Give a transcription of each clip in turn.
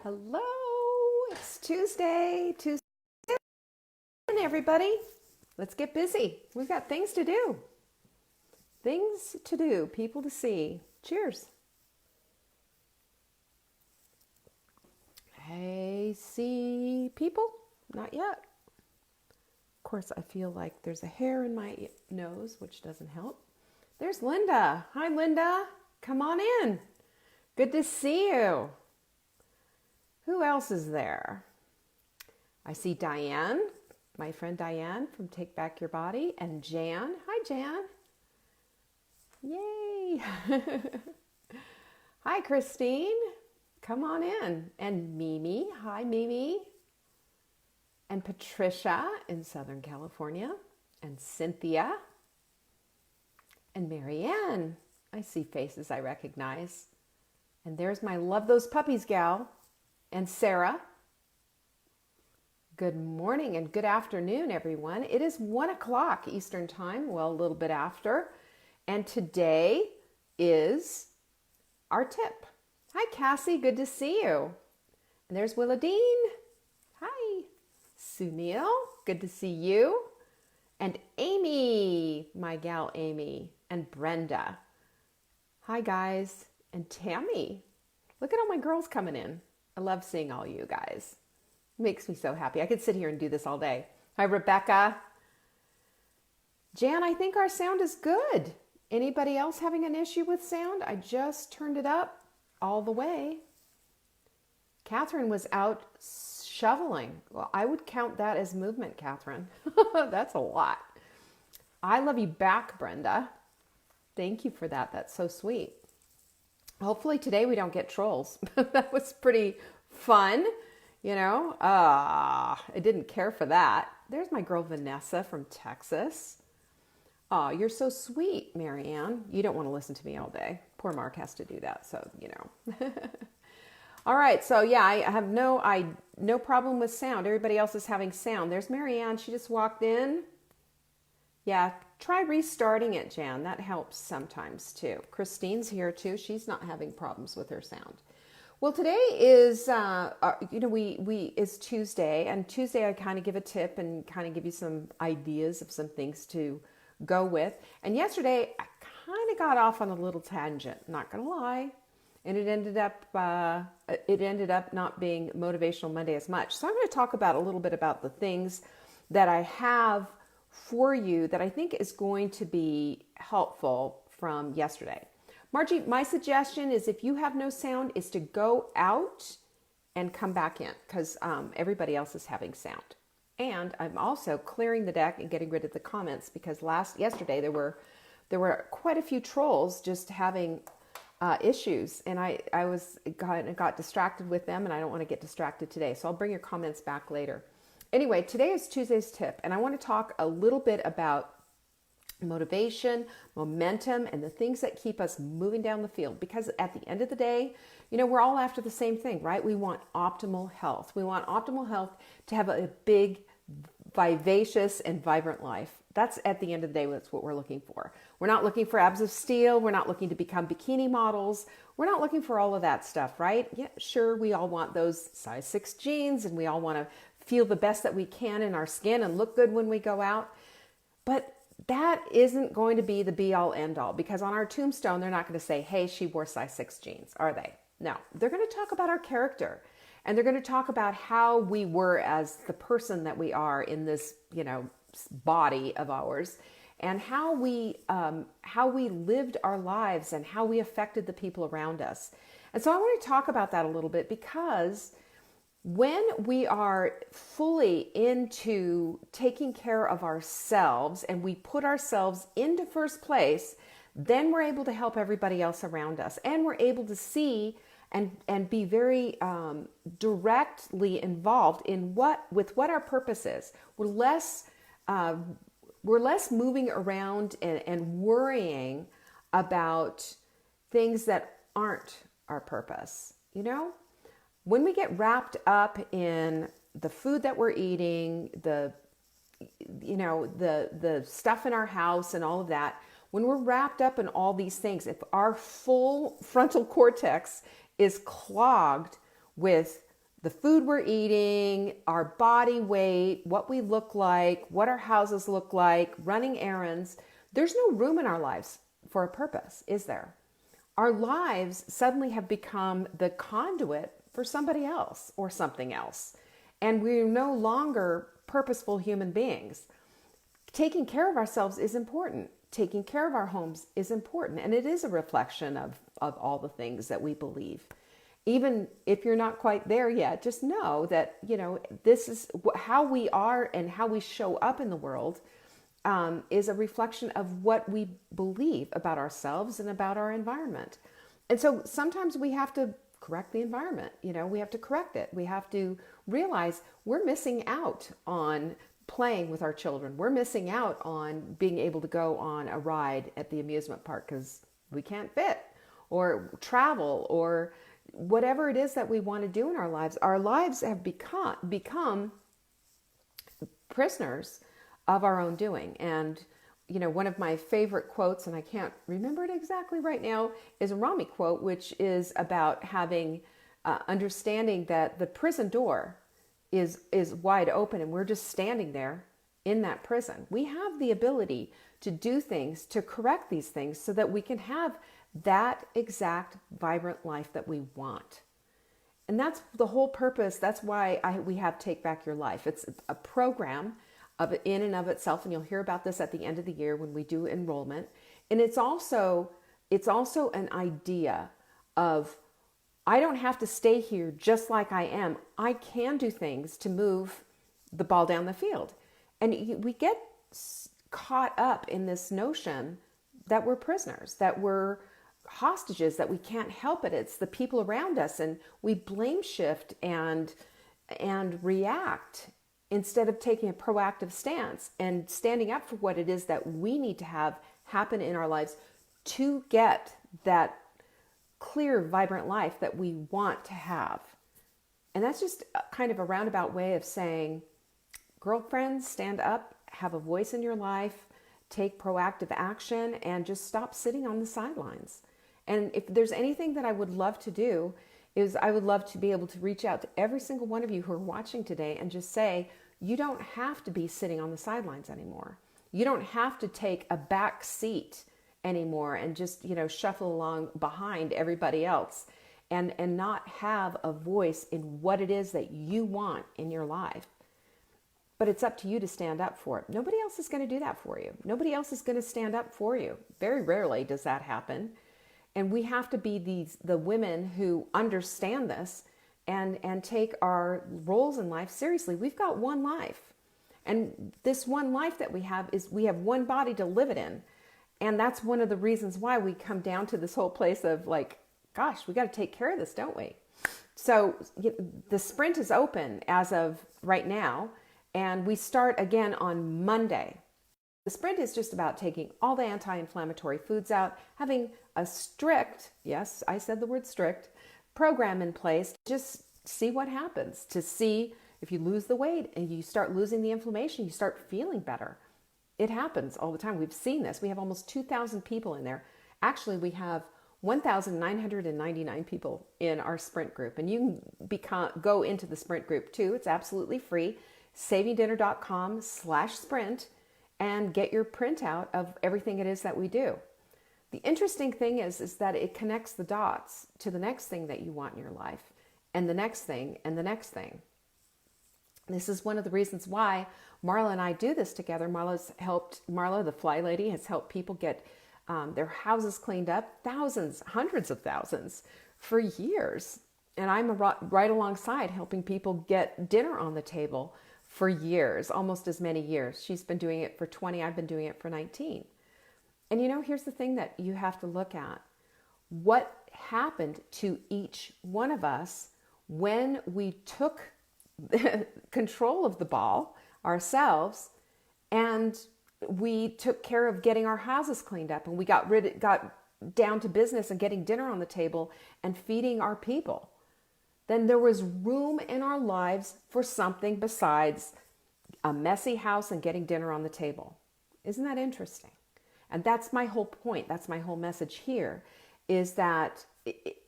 Hello, it's Tuesday, everybody. Let's get busy. We've got things to do. Things to do, people to see. Cheers. Hey, see people? Not yet. Of course, I feel like there's a hair in my nose, which doesn't help. There's Linda. Hi, Linda. Come on in. Good to see you. Who else is there? I see Diane, my friend Diane from Take Back Your Body, and Jan. Hi, Jan. Yay. Hi, Christine. Come on in. And Mimi. Hi, Mimi. And Patricia in Southern California. And Cynthia. And Marianne. I see faces I recognize. And there's my Love Those Puppies gal. And Sarah. Good morning and good afternoon, everyone. It is 1 o'clock Eastern Time, well, a little bit after. And today is our tip. Hi, Cassie. Good to see you. And there's Willadine. Hi. Sunil. Good to see you. And Amy, my gal Amy. And Brenda. Hi, guys. And Tammy. Look at all my girls coming in. I love seeing all you guys. It makes me so happy. I could sit here and do this all day. Hi, Rebecca. Jan, I think our sound is good. Anybody else having an issue with sound? I just turned it up all the way. Catherine was out shoveling. Well, I would count that as movement, Catherine. That's a lot. I love you back, Brenda. Thank you for that. That's so sweet. Hopefully today we don't get trolls. That was pretty fun, you know. I didn't care for that. There's my girl Vanessa from Texas. Oh, you're so sweet, Marianne. You don't want to listen to me all day. Poor Mark has to do that, so you know. All right, so yeah, I have no problem with sound. Everybody else is having sound. There's Marianne. She just walked in. Yeah, try restarting it, Jan. That helps sometimes too. Christine's here too. She's not having problems with her sound. Well, today is, is Tuesday, and Tuesday I kind of give a tip and kind of give you some ideas of some things to go with. And yesterday I kind of got off on a little tangent, not gonna lie, and it ended up not being Motivational Monday as much. So I'm going to talk about a little bit about the things that I have for you that I think is going to be helpful from yesterday. Margie, my suggestion is if you have no sound is to go out and come back in because everybody else is having sound. And I'm also clearing the deck and getting rid of the comments because yesterday there were quite a few trolls just having issues, and I got distracted with them, and I don't want to get distracted today. So I'll bring your comments back later. Anyway, today is Tuesday's tip, and I want to talk a little bit about motivation, momentum, and the things that keep us moving down the field. Because at the end of the day, you know, we're all after the same thing, right? We want optimal health. We want optimal health to have a big, vivacious, and vibrant life. That's at the end of the day, that's what we're looking for. We're not looking for abs of steel. We're not looking to become bikini models. We're not looking for all of that stuff, right? Yeah, sure, we all want those size 6 jeans, and we all want to feel the best that we can in our skin and look good when we go out. But that isn't going to be the be all end all, because on our tombstone, they're not going to say, hey, she wore size 6 jeans, are they? No, they're going to talk about our character, and they're going to talk about how we were as the person that we are in this, you know, body of ours, and how we lived our lives and how we affected the people around us. And so I want to talk about that a little bit, because when we are fully into taking care of ourselves and we put ourselves into first place, then we're able to help everybody else around us. And we're able to see and be very directly involved in what our purpose is. We're less moving around and worrying about things that aren't our purpose, you know? When we get wrapped up in the food that we're eating, the stuff in our house and all of that, when we're wrapped up in all these things, if our full frontal cortex is clogged with the food we're eating, our body weight, what we look like, what our houses look like, running errands. There's no room in our lives for a purpose, is there? Our lives suddenly have become the conduit for somebody else or something else. And we're no longer purposeful human beings. Taking care of ourselves is important. Taking care of our homes is important. And it is a reflection of all the things that we believe. Even if you're not quite there yet, just know that, this is how we are and how we show up in the world is a reflection of what we believe about ourselves and about our environment. And so sometimes we have to correct the environment. We have to correct it. We have to realize we're missing out on playing with our children. We're missing out on being able to go on a ride at the amusement park because we can't fit, or travel, or whatever it is that we want to do in our lives. Our lives have become prisoners of our own doing. And, one of my favorite quotes, and I can't remember it exactly right now, is a Rami quote, which is about having understanding that the prison door is wide open and we're just standing there in that prison. We have the ability to do things, to correct these things so that we can have that exact vibrant life that we want. And that's the whole purpose. That's why we have Take Back Your Life. It's a program in and of itself, and you'll hear about this at the end of the year when we do enrollment. And it's also an idea of, I don't have to stay here just like I am. I can do things to move the ball down the field. And we get caught up in this notion that we're prisoners, that we're hostages, that we can't help it. It's the people around us, and we blame shift and react instead of taking a proactive stance and standing up for what it is that we need to have happen in our lives to get that clear, vibrant life that we want to have. And that's just kind of a roundabout way of saying, girlfriends, stand up, have a voice in your life, take proactive action, and just stop sitting on the sidelines. And if there's anything that I would love to do, is I would love to be able to reach out to every single one of you who are watching today and just say, you don't have to be sitting on the sidelines anymore. You don't have to take a back seat anymore and just, shuffle along behind everybody else and not have a voice in what it is that you want in your life. But it's up to you to stand up for it. Nobody else is going to do that for you. Nobody else is going to stand up for you. Very rarely does that happen. And we have to be the women who understand this and take our roles in life seriously. We've got one life. And this one life that we have is we have one body to live it in. And that's one of the reasons why we come down to this whole place of like, gosh, we got to take care of this, don't we? So the sprint is open as of right now. And we start again on Monday. The sprint is just about taking all the anti-inflammatory foods out, having a strict, yes, I said the word strict, program in place. Just see what happens, to see if you lose the weight and you start losing the inflammation, you start feeling better. It happens all the time. We've seen this. We have almost 2,000 people in there. Actually, we have 1,999 people in our sprint group. And you can go into the sprint group too. It's absolutely free. savingdinner.com/sprint and get your printout of everything it is that we do. The interesting thing is that it connects the dots to the next thing that you want in your life, and the next thing, and the next thing. This is one of the reasons why Marla and I do this together. Marla, the fly lady, has helped people get their houses cleaned up, thousands, hundreds of thousands for years. And I'm right alongside helping people get dinner on the table for years, almost as many years. She's been doing it for 20, I've been doing it for 19. And here's the thing that you have to look at. What happened to each one of us when we took control of the ball ourselves and we took care of getting our houses cleaned up, and we got down to business and getting dinner on the table and feeding our people? Then there was room in our lives for something besides a messy house and getting dinner on the table. Isn't that interesting? And that's my whole point. That's my whole message here, is that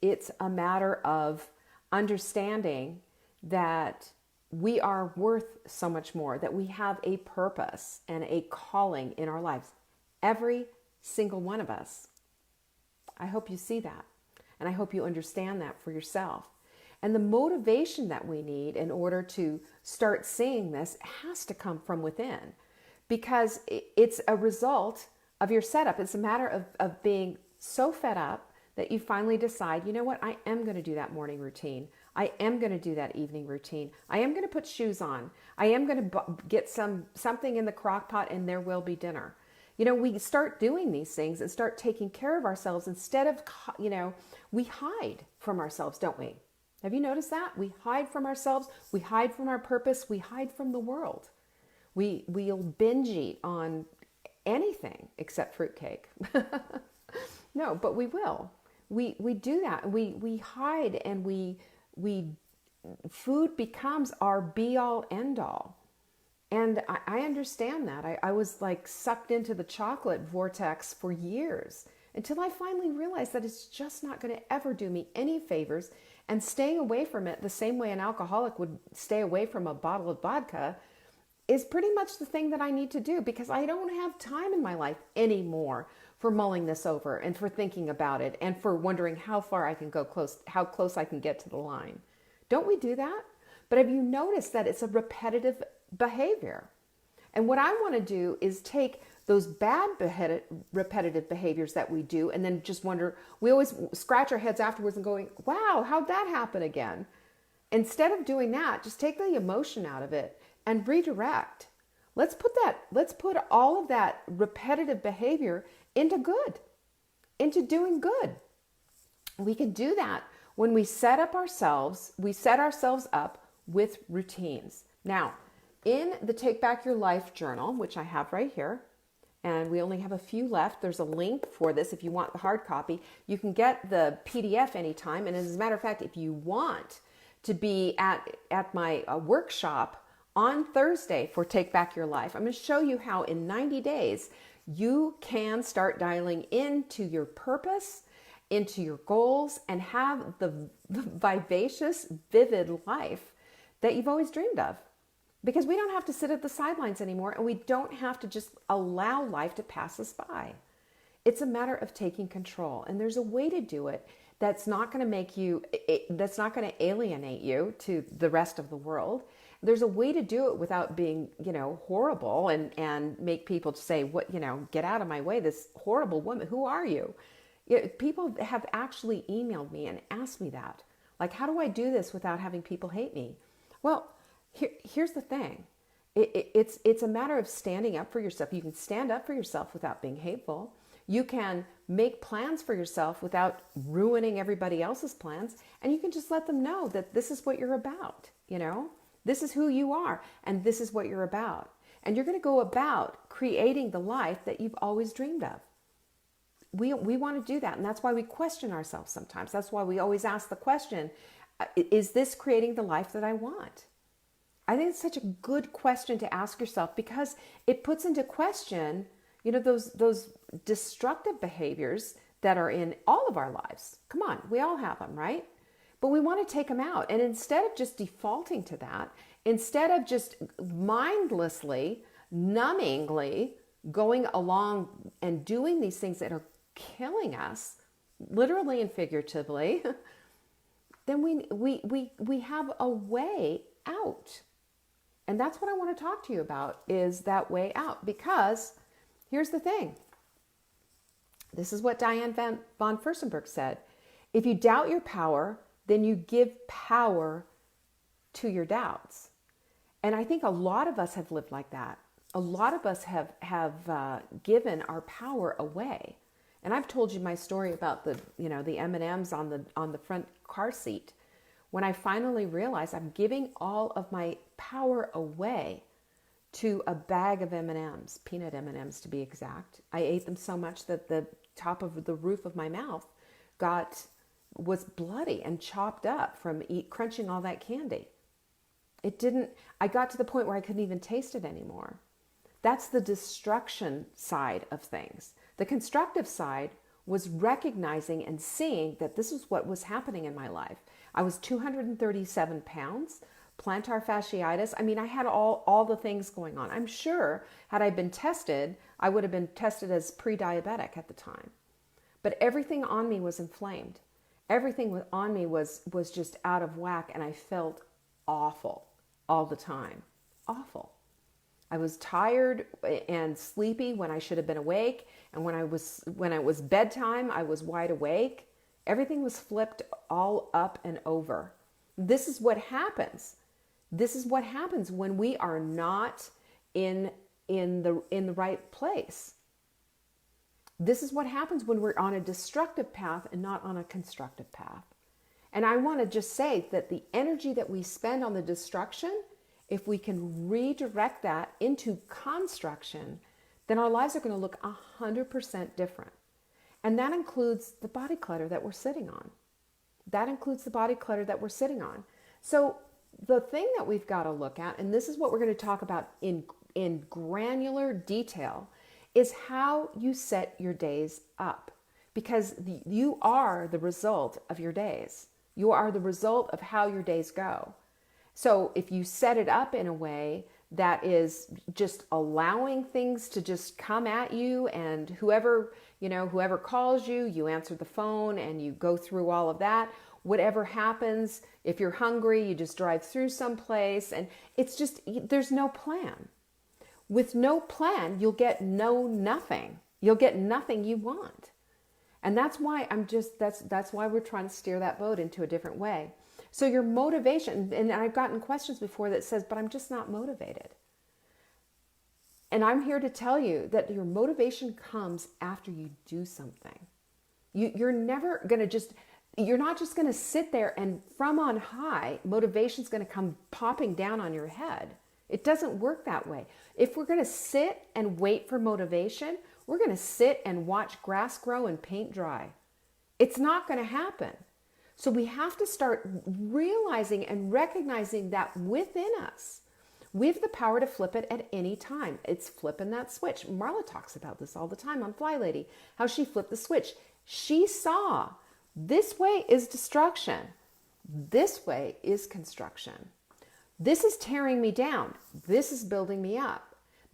it's a matter of understanding that we are worth so much more, that we have a purpose and a calling in our lives. Every single one of us. I hope you see that. And I hope you understand that for yourself. And the motivation that we need in order to start seeing this has to come from within, because it's a result of your setup. It's a matter of being so fed up that you finally decide, you know what, I am going to do that morning routine. I am going to do that evening routine. I am going to put shoes on. I am going to get something in the crock pot, and there will be dinner. You know, we start doing these things and start taking care of ourselves instead of, we hide from ourselves, don't we? Have you noticed that? We hide from ourselves. We hide from our purpose. We hide from the world. We'll binge eat on anything except fruitcake. No, but we will. We do that. We hide, and we food becomes our be all end all. And I understand that. I was like sucked into the chocolate vortex for years until I finally realized that it's just not going to ever do me any favors. And staying away from it the same way an alcoholic would stay away from a bottle of vodka is pretty much the thing that I need to do, because I don't have time in my life anymore for mulling this over and for thinking about it and for wondering how far I can go how close I can get to the line. Don't we do that? But have you noticed that it's a repetitive behavior? And what I want to do is take those bad repetitive behaviors that we do and then just wonder, we always scratch our heads afterwards and going, wow, how'd that happen again? Instead of doing that, just take the emotion out of it and redirect. Let's put all of that repetitive behavior into good, into doing good. We can do that when we set ourselves up with routines. Now, in the Take Back Your Life journal, which I have right here, and we only have a few left, there's a link for this if you want the hard copy. You can get the PDF anytime. And as a matter of fact, if you want to be at my workshop on Thursday for Take Back Your Life, I'm going to show you how in 90 days you can start dialing into your purpose, into your goals, and have the vivacious, vivid life that you've always dreamed of. Because we don't have to sit at the sidelines anymore, and we don't have to just allow life to pass us by. It's a matter of taking control, and there's a way to do it that's not going to alienate you to the rest of the world. There's a way to do it without being, horrible and make people say, get out of my way, this horrible woman, who are you? People have actually emailed me and asked me that. Like, how do I do this without having people hate me? Well, here's the thing. It's a matter of standing up for yourself. You can stand up for yourself without being hateful. You can make plans for yourself without ruining everybody else's plans. And you can just let them know that this is what you're about. This is who you are, and this is what you're about. And you're going to go about creating the life that you've always dreamed of. We want to do that. And that's why we question ourselves sometimes. That's why we always ask the question, is this creating the life that I want? I think it's such a good question to ask yourself, because it puts into question, those destructive behaviors that are in all of our lives. Come on, we all have them, right? But we want to take them out. And instead of just defaulting to that, instead of just mindlessly, numbingly going along and doing these things that are killing us, literally and figuratively, then we have a way out. And that's what I want to talk to you about, is that way out. Because here's the thing. This is what Diane von Furstenberg said. If you doubt your power, then you give power to your doubts. And I think a lot of us have lived like that. A lot of us have given our power away. And I've told you my story about the M&Ms on the front car seat. When I finally realized I'm giving all of my power away to a bag of M&Ms, peanut M&Ms to be exact. I ate them so much that the top of the roof of my mouth was bloody and chopped up from crunching all that candy. I got to the point where I couldn't even taste it anymore. That's the destruction side of things. The constructive side was recognizing and seeing that this is what was happening in my life. I was 237 pounds, plantar fasciitis. I mean, I had all the things going on. I'm sure had I been tested, I would have been tested as pre-diabetic at the time. But everything on me was inflamed. Everything on me was just out of whack, and I felt awful all the time. Awful. I was tired and sleepy when I should have been awake, and when it was bedtime, I was wide awake. Everything was flipped all up and over. This is what happens. This is what happens when we are not in the right place. This is what happens when we're on a destructive path and not on a constructive path. And I want to just say that the energy that we spend on the destruction, if we can redirect that into construction, then our lives are going to look 100% different. And that includes the body clutter that we're sitting on. That includes the body clutter that we're sitting on. So the thing that we've got to look at, and this is what we're going to talk about in granular detail, is how you set your days up. Because you are the result of your days. You are the result of how your days go. So if you set it up in a way that is just allowing things to just come at you, and whoever calls you, you answer the phone and you go through all of that. Whatever happens, if you're hungry, you just drive through someplace, and it's just, there's no plan. With no plan, you'll get nothing. You'll get nothing you want. And that's why that's why we're trying to steer that boat into a different way. So your motivation, and I've gotten questions before that says, but I'm just not motivated. And I'm here to tell you that your motivation comes after you do something. You're never going to you're not just going to sit there and from on high, motivation's going to come popping down on your head. It doesn't work that way. If we're going to sit and wait for motivation, we're going to sit and watch grass grow and paint dry. It's not going to happen. So we have to start realizing and recognizing that within us, we have the power to flip it at any time. It's flipping that switch. Marla talks about this all the time on Fly Lady, how she flipped the switch. She saw this way is destruction. This way is construction. This is tearing me down. This is building me up.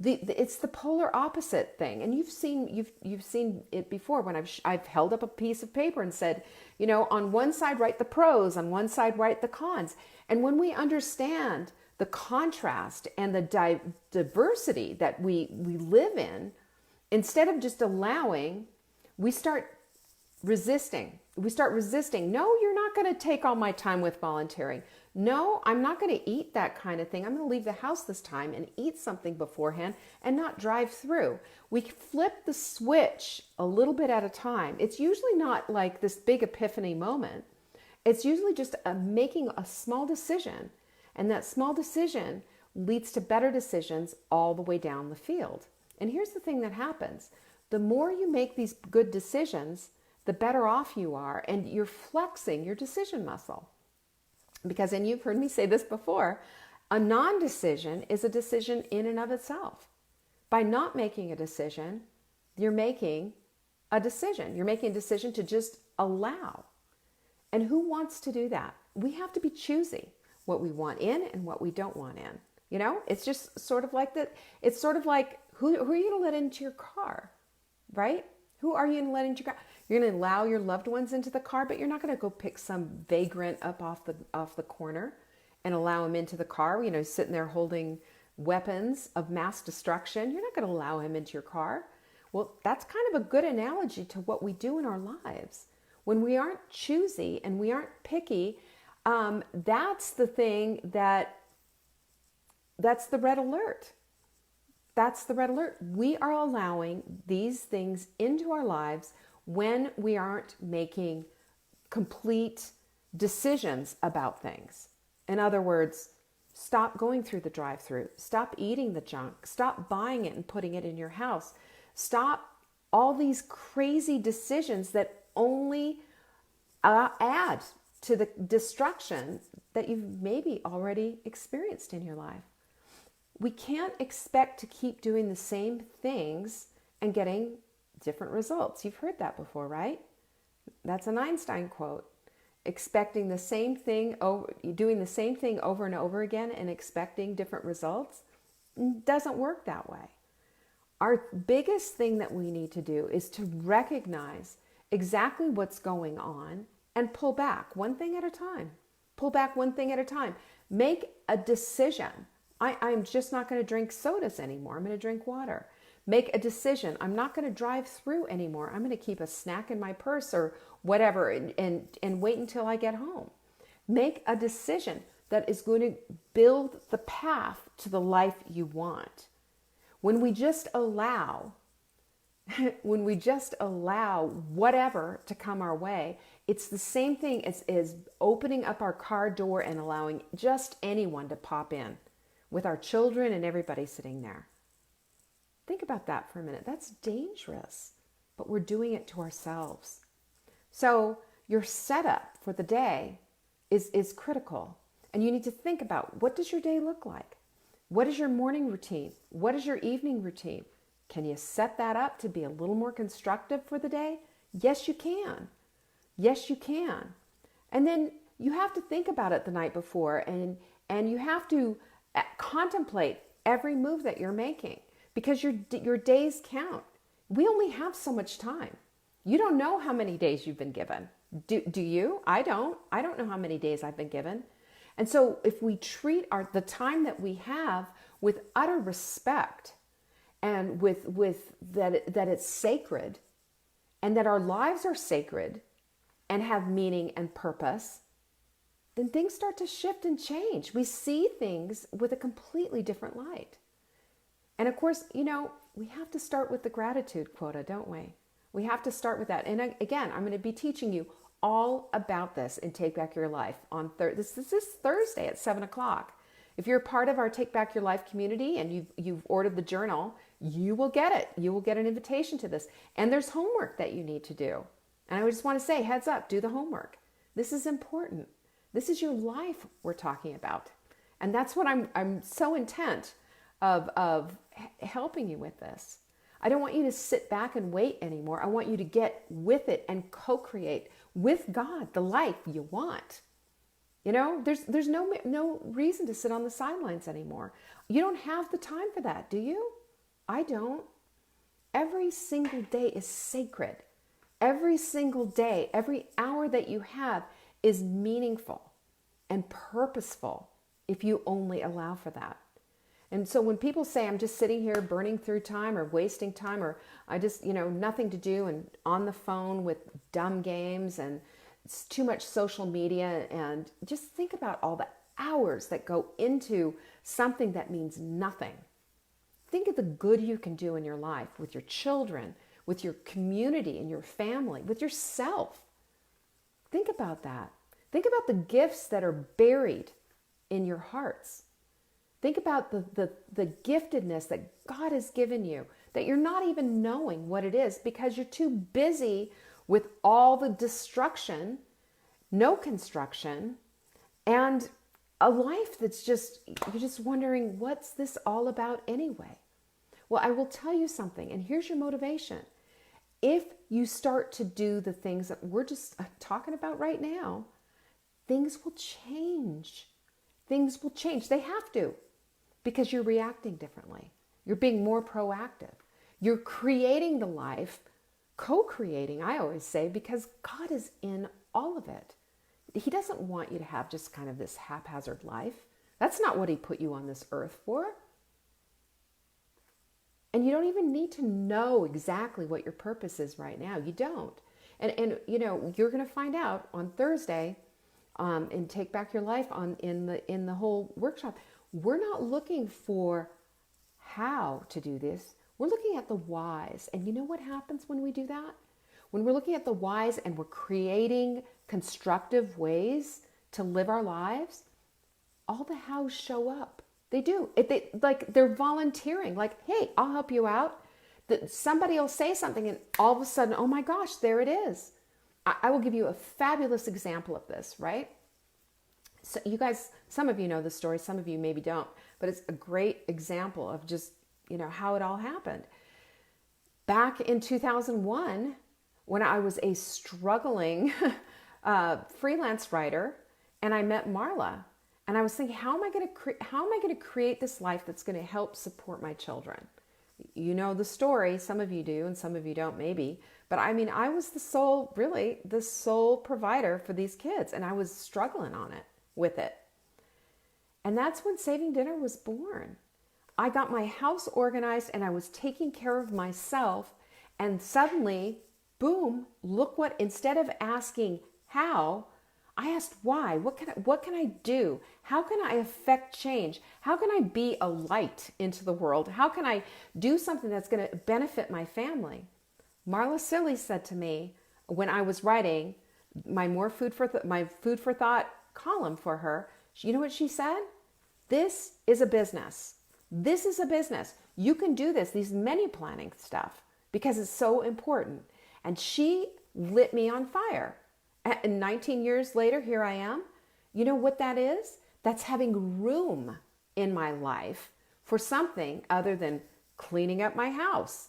It's the polar opposite thing. And you've seen it before when I've held up a piece of paper and said, on one side write the pros, on one side write the cons. And when we understand the contrast and the diversity that we live in, instead of just allowing, we start resisting. No, you're not going to take all my time with volunteering. No, I'm not going to eat that kind of thing. I'm going to leave the house this time and eat something beforehand and not drive through. We flip the switch a little bit at a time. It's usually not like this big epiphany moment. It's usually just making a small decision. And that small decision leads to better decisions all the way down the field. And here's the thing that happens. The more you make these good decisions, the better off you are, and you're flexing your decision muscle. Because, and you've heard me say this before, a non-decision is a decision in and of itself. By not making a decision, you're making a decision. You're making a decision to just allow. And who wants to do that? We have to be choosy what we want in and what we don't want in. It's just sort of like that. It's sort of like, who are you going to let into your car, right? Who are you going to let into your car? You're going to allow your loved ones into the car, but you're not going to go pick some vagrant up off the corner and allow him into the car, sitting there holding weapons of mass destruction. You're not going to allow him into your car. Well, that's kind of a good analogy to what we do in our lives. When we aren't choosy and we aren't picky, that's the thing that's the red alert. That's the red alert. We are allowing these things into our lives when we aren't making complete decisions about things. In other words, stop going through the drive-through. Stop eating the junk. Stop buying it and putting it in your house. Stop all these crazy decisions that only add to the destruction that you've maybe already experienced in your life. We can't expect to keep doing the same things and getting different results. You've heard that before, right? That's an Einstein quote. expecting the same thing, doing the same thing over and over again and expecting different results. It doesn't work that way. Our biggest thing that we need to do is to recognize exactly what's going on and pull back one thing at a time. Pull back one thing at a time. Make a decision. I'm just not going to drink sodas anymore. I'm going to drink water. Make a decision. I'm not going to drive through anymore. I'm going to keep a snack in my purse or whatever and wait until I get home. Make a decision that is going to build the path to the life you want. When we just allow whatever to come our way, it's the same thing as opening up our car door and allowing just anyone to pop in with our children and everybody sitting there. Think about that for a minute. That's dangerous, but we're doing it to ourselves. So your setup for the day is critical. And you need to think about, what does your day look like? What is your morning routine? What is your evening routine? Can you set that up to be a little more constructive for the day? Yes, you can. Yes, you can. And then you have to think about it the night before, and you have to contemplate every move that you're making, because your days count. We only have so much time. You don't know how many days you've been given. Do you? I don't. I don't know how many days I've been given. And so if we treat the time that we have with utter respect, and with that it's sacred, and that our lives are sacred and have meaning and purpose, then things start to shift and change. We see things with a completely different light. And of course, we have to start with the gratitude quota, don't we? We have to start with that. And again, I'm going to be teaching you all about this in Take Back Your Life on this is Thursday at 7:00. If you're a part of our Take Back Your Life community and you've ordered the journal, you will get it. You will get an invitation to this. And there's homework that you need to do. And I just want to say, heads up, do the homework. This is important. This is your life we're talking about. And that's what I'm so intent of helping you with this. I don't want you to sit back and wait anymore. I want you to get with it and co-create with God the life you want. There's no reason to sit on the sidelines anymore. You don't have the time for that, do you? I don't. Every single day is sacred. Every single day, every hour that you have is meaningful and purposeful if you only allow for that. And so when people say, I'm just sitting here burning through time or wasting time, or I just, nothing to do and on the phone with dumb games and it's too much social media, and just think about all the hours that go into something that means nothing. Think of the good you can do in your life with your children, with your community and your family, with yourself. Think about that. Think about the gifts that are buried in your hearts. Think about the giftedness that God has given you, that you're not even knowing what it is because you're too busy with all the destruction, no construction, and a life that's you're just wondering, what's this all about anyway? Well, I will tell you something, and here's your motivation. If you start to do the things that we're just talking about right now, things will change. Things will change. They have to, because you're reacting differently. You're being more proactive. You're creating the life, co-creating, I always say, because God is in all of it. He doesn't want you to have just kind of this haphazard life. That's not what He put you on this earth for. And you don't even need to know exactly what your purpose is right now. You don't. And you're going to find out on Thursday in Take Back Your Life in the whole workshop. We're not looking for how to do this. We're looking at the whys. And you know what happens when we do that? When we're looking at the whys and we're creating constructive ways to live our lives, all the hows show up. They do. They're volunteering. Like, hey, I'll help you out. Somebody will say something and all of a sudden, oh my gosh, there it is. I will give you a fabulous example of this, right? So you guys, some of you know the story, some of you maybe don't, but it's a great example of just, how it all happened. Back in 2001, when I was a struggling freelance writer, and I met Marla. And I was thinking, how am I going to create this life that's going to help support my children? You know the story. Some of you do, and some of you don't, maybe. But I mean, I was the sole provider for these kids, and I was struggling with it. And that's when Saving Dinner was born. I got my house organized, and I was taking care of myself. And suddenly, boom! Look what! Instead of asking how, I asked why. What can I do? How can I affect change? How can I be a light into the world? How can I do something that's going to benefit my family? Marla Silly said to me when I was writing my food for thought column for her, you know what she said? This is a business. This is a business. You can do this, these menu planning stuff, because it's so important. And she lit me on fire. And 19 years later, here I am. You know what that is? That's having room in my life for something other than cleaning up my house,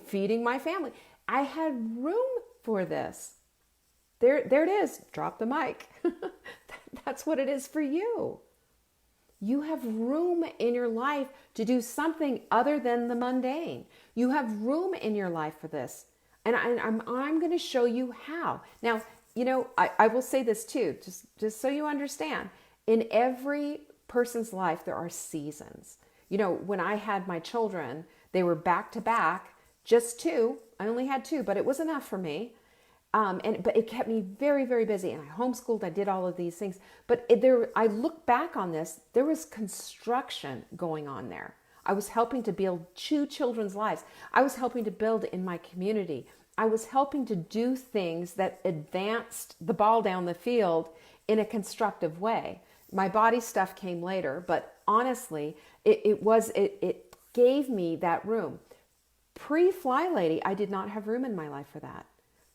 feeding my family. I had room for this. There it is. Drop the mic. That's what it is for you. You have room in your life to do something other than the mundane. You have room in your life for this. And I'm going to show you how. Now, I will say this too, just so you understand. In every person's life, there are seasons. When I had my children, they were back to back, just two. I only had two, but it was enough for me. But it kept me very, very busy. And I homeschooled, I did all of these things. But I look back on this, there was construction going on there. I was helping to build two children's lives. I was helping to build in my community. I was helping to do things that advanced the ball down the field in a constructive way. My body stuff came later, but honestly, it gave me that room. Pre-Fly Lady, I did not have room in my life for that.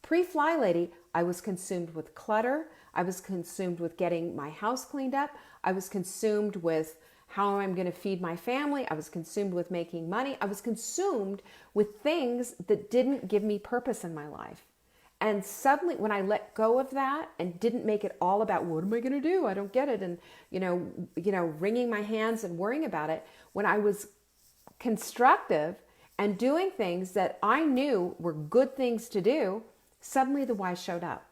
Pre-Fly Lady, I was consumed with clutter. I was consumed with getting my house cleaned up. I was consumed with how I'm going to feed my family. I was consumed with making money. I was consumed with things that didn't give me purpose in my life. And suddenly when I let go of that and didn't make it all about what am I going to do? I don't get it. And, wringing my hands and worrying about it, when I was constructive and doing things that I knew were good things to do, suddenly the why showed up.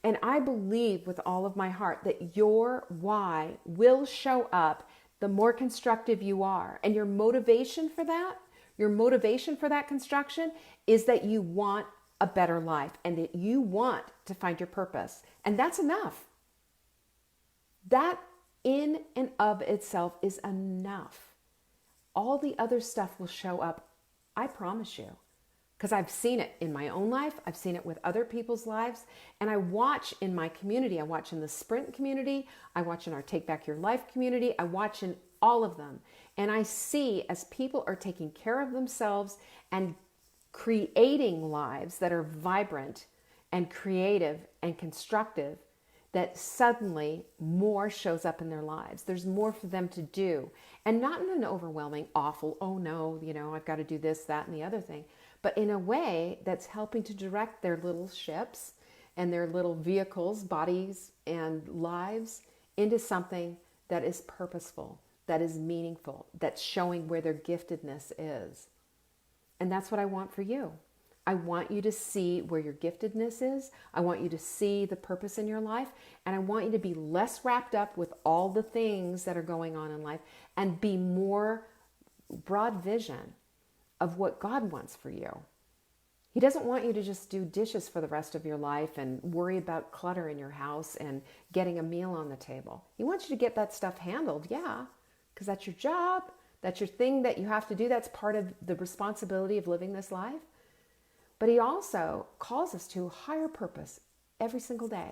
And I believe with all of my heart that your why will show up the more constructive you are. And your motivation for that construction is that you want a better life and that you want to find your purpose. And that's enough. That in and of itself is enough. All the other stuff will show up, I promise you. Because I've seen it in my own life. I've seen it with other people's lives. And I watch in my community. I watch in the Sprint community. I watch in our Take Back Your Life community. I watch in all of them. And I see as people are taking care of themselves and creating lives that are vibrant and creative and constructive, that suddenly more shows up in their lives. There's more for them to do. And not in an overwhelming, awful, oh no, I've got to do this, that, and the other thing. But in a way that's helping to direct their little ships and their little vehicles, bodies, and lives into something that is purposeful, that is meaningful, that's showing where their giftedness is. And that's what I want for you. I want you to see where your giftedness is. I want you to see the purpose in your life. And I want you to be less wrapped up with all the things that are going on in life and be more broad vision of what God wants for you. He doesn't want you to just do dishes for the rest of your life and worry about clutter in your house and getting a meal on the table. He wants you to get that stuff handled, yeah, because that's your job. That's your thing that you have to do. That's part of the responsibility of living this life. But he also calls us to a higher purpose every single day.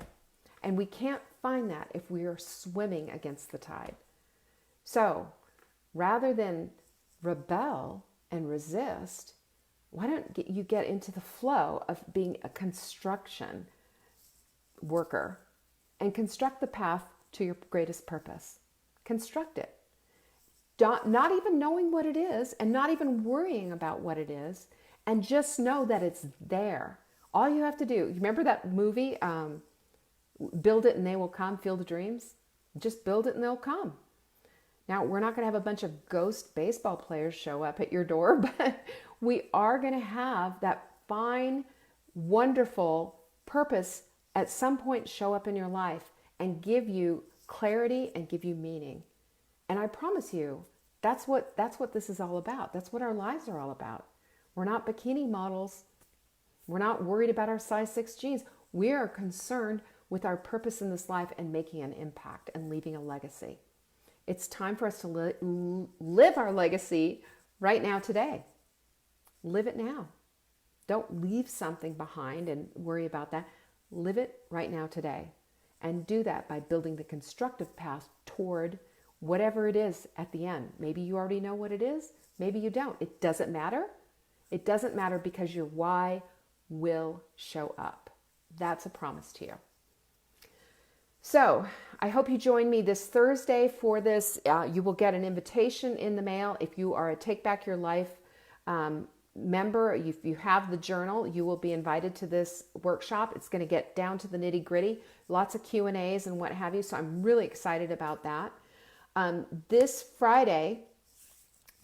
And we can't find that if we are swimming against the tide. So rather than rebel and resist, why don't you get into the flow of being a construction worker and construct the path to your greatest purpose? Construct it. Not even knowing what it is and not even worrying about what it is, and just know that it's there. All you have to do, remember that movie, Build It and They Will Come, Field of Dreams? Just build it and they'll come. Now, we're not going to have a bunch of ghost baseball players show up at your door, but we are going to have that fine, wonderful purpose at some point show up in your life and give you clarity and give you meaning. And I promise you, that's what this is all about. That's what our lives are all about. We're not bikini models. We're not worried about our size 6 jeans. We are concerned with our purpose in this life and making an impact and leaving a legacy. It's time for us to live our legacy right now, today. Live it now. Don't leave something behind and worry about that. Live it right now, today. And do that by building the constructive path toward whatever it is at the end. Maybe you already know what it is. Maybe you don't. It doesn't matter. It doesn't matter because your why will show up. That's a promise to you. So I hope you join me this Thursday for this. You will get an invitation in the mail. If you are a Take Back Your Life member, if you have the journal, you will be invited to this workshop. It's going to get down to the nitty gritty, lots of Q&As and what have you. So I'm really excited about that. This Friday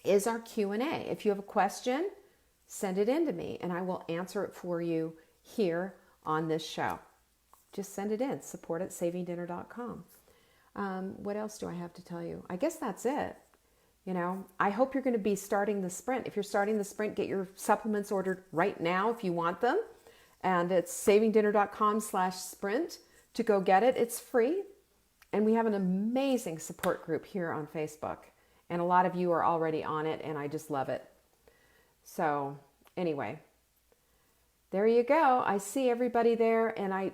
is our Q&A. If you have a question, send it in to me and I will answer it for you here on this show. Just send it in, support@savingdinner.com. What else do I have to tell you? I guess that's it. You know, I hope you're going to be starting the sprint. If you're starting the sprint, get your supplements ordered right now if you want them. And it's savingdinner.com/sprint to go get it. It's free. And we have an amazing support group here on Facebook. And a lot of you are already on it, and I just love it. So anyway, there you go. I see everybody there, and I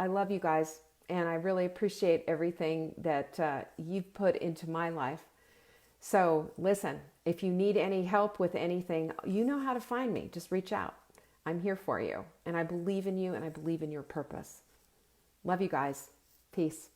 love you guys, and I really appreciate everything that you've put into my life. So listen, if you need any help with anything, you know how to find me. Just reach out. I'm here for you, and I believe in you, and I believe in your purpose. Love you guys. Peace.